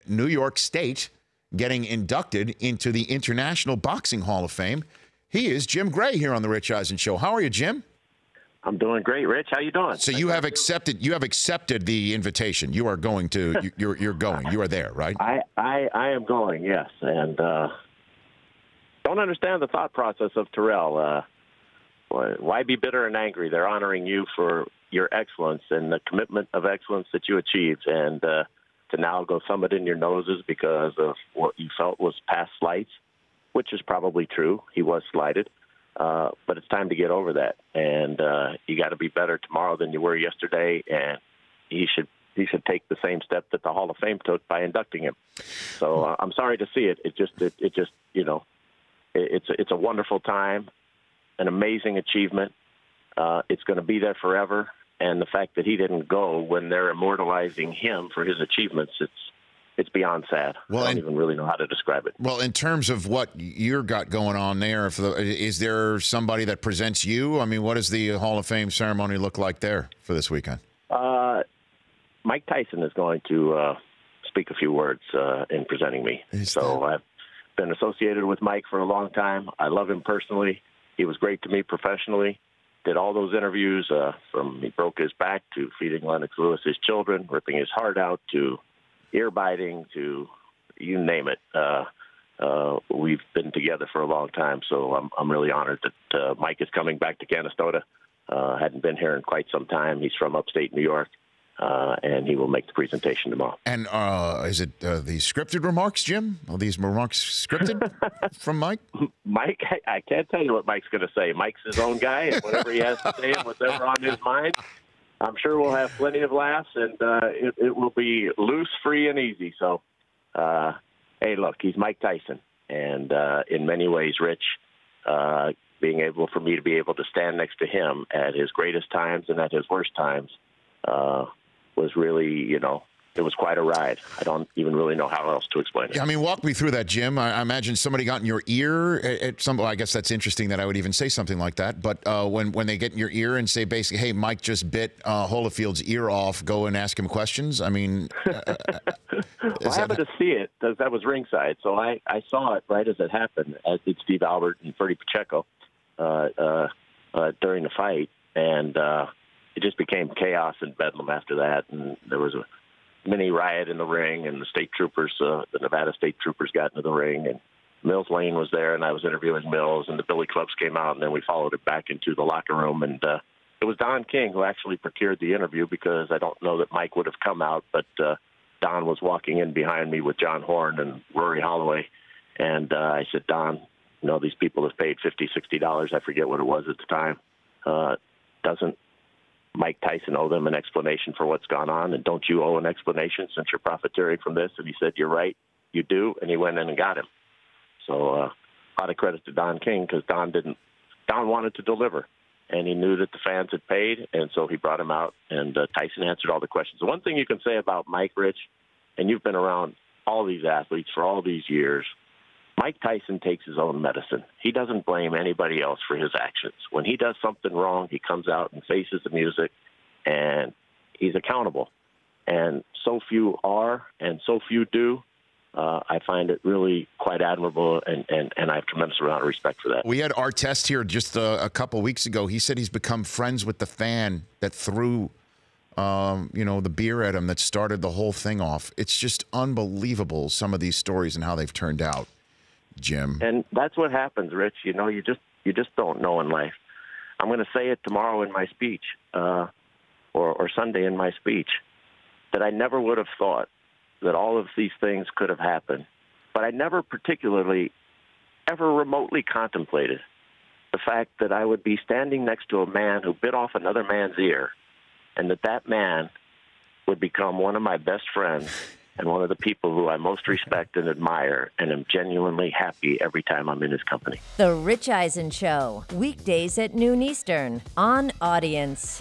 New York State getting inducted into the International Boxing Hall of Fame. He is Jim Gray here on the Rich Eisen Show. How are you, Jim? I'm doing great, Rich. How you doing? So you have accepted the invitation. You are going to you're going. You are there, right? I am going, yes. And don't understand the thought process of Terrell. Why be bitter and angry? They're honoring you for your excellence and the commitment of excellence that you achieved, and to now go thumb it in your noses because of what you felt was past slights, which is probably true. He was slighted. But it's time to get over that, and you got to be better tomorrow than you were yesterday. And he should take the same step that the Hall of Fame took by inducting him. So I'm sorry to see it. It just it's a wonderful time, an amazing achievement. It's going to be there forever. And the fact that he didn't go when they're immortalizing him for his achievements, it's beyond sad. Well, I don't even really know how to describe it. Well, in terms of what you're got going on there, is there somebody that presents you? I mean, what does the Hall of Fame ceremony look like there for this weekend? Mike Tyson is going to speak a few words in presenting me. I've been associated with Mike for a long time. I love him personally. He was great to me professionally. Did all those interviews from he broke his back to feeding Lennox Lewis his children, ripping his heart out, to ear biting, to you name it. We've been together for a long time, so I'm really honored that Mike is coming back to Canastota. Hadn't been here in quite some time. He's from upstate New York, and he will make the presentation tomorrow. And is it the scripted remarks, Jim? Are these remarks scripted from Mike? Mike, I can't tell you what Mike's going to say. Mike's his own guy, and whatever he has to say and whatever on his mind, I'm sure we'll have plenty of laughs, and it will be loose, free, and easy. So, hey, look, he's Mike Tyson, and in many ways, Rich, being able for me to be able to stand next to him at his greatest times and at his worst times was really, it was quite a ride. I don't even really know how else to explain it. Yeah, I mean, walk me through that, Jim. I imagine somebody got in your ear at some. Well, I guess that's interesting that I would even say something like that. But when they get in your ear and say basically, "Hey, Mike just bit Holifield's ear off. Go and ask him questions." I mean, well, I happened to see it because that was ringside, so I saw it right as it happened, as did Steve Albert and Freddie Pacheco during the fight, and it just became chaos and bedlam after that, and there was a mini riot in the ring, and the state troopers, the Nevada state troopers got into the ring, and Mills Lane was there, and I was interviewing Mills, and the Billy Clubs came out, and then we followed it back into the locker room, and it was Don King who actually procured the interview because I don't know that Mike would have come out, but Don was walking in behind me with John Horn and Rory Holloway, and I said, Don, these people have paid $50, $60, I forget what it was at the time. Doesn't Mike Tyson owe them an explanation for what's gone on, and don't you owe an explanation since you're profiteering from this? And he said, you're right, you do, and he went in and got him. So a lot of credit to Don King because Don wanted to deliver, and he knew that the fans had paid, and so he brought him out, and Tyson answered all the questions. The one thing you can say about Mike, Rich, and you've been around all these athletes for all these years, Mike Tyson takes his own medicine. He doesn't blame anybody else for his actions. When he does something wrong, he comes out and faces the music, and he's accountable. And so few are, and so few do. I find it really quite admirable, and I have tremendous amount of respect for that. We had Artest here just a couple weeks ago. He said he's become friends with the fan that threw the beer at him that started the whole thing off. It's just unbelievable, some of these stories and how they've turned out. Jim. And that's what happens, Rich. You just don't know in life. I'm going to say it tomorrow in my speech, or Sunday in my speech, that I never would have thought that all of these things could have happened. But I never particularly ever remotely contemplated the fact that I would be standing next to a man who bit off another man's ear, and that man would become one of my best friends and one of the people who I most respect and admire, and am genuinely happy every time I'm in his company. The Rich Eisen Show, weekdays at noon Eastern, on Audience.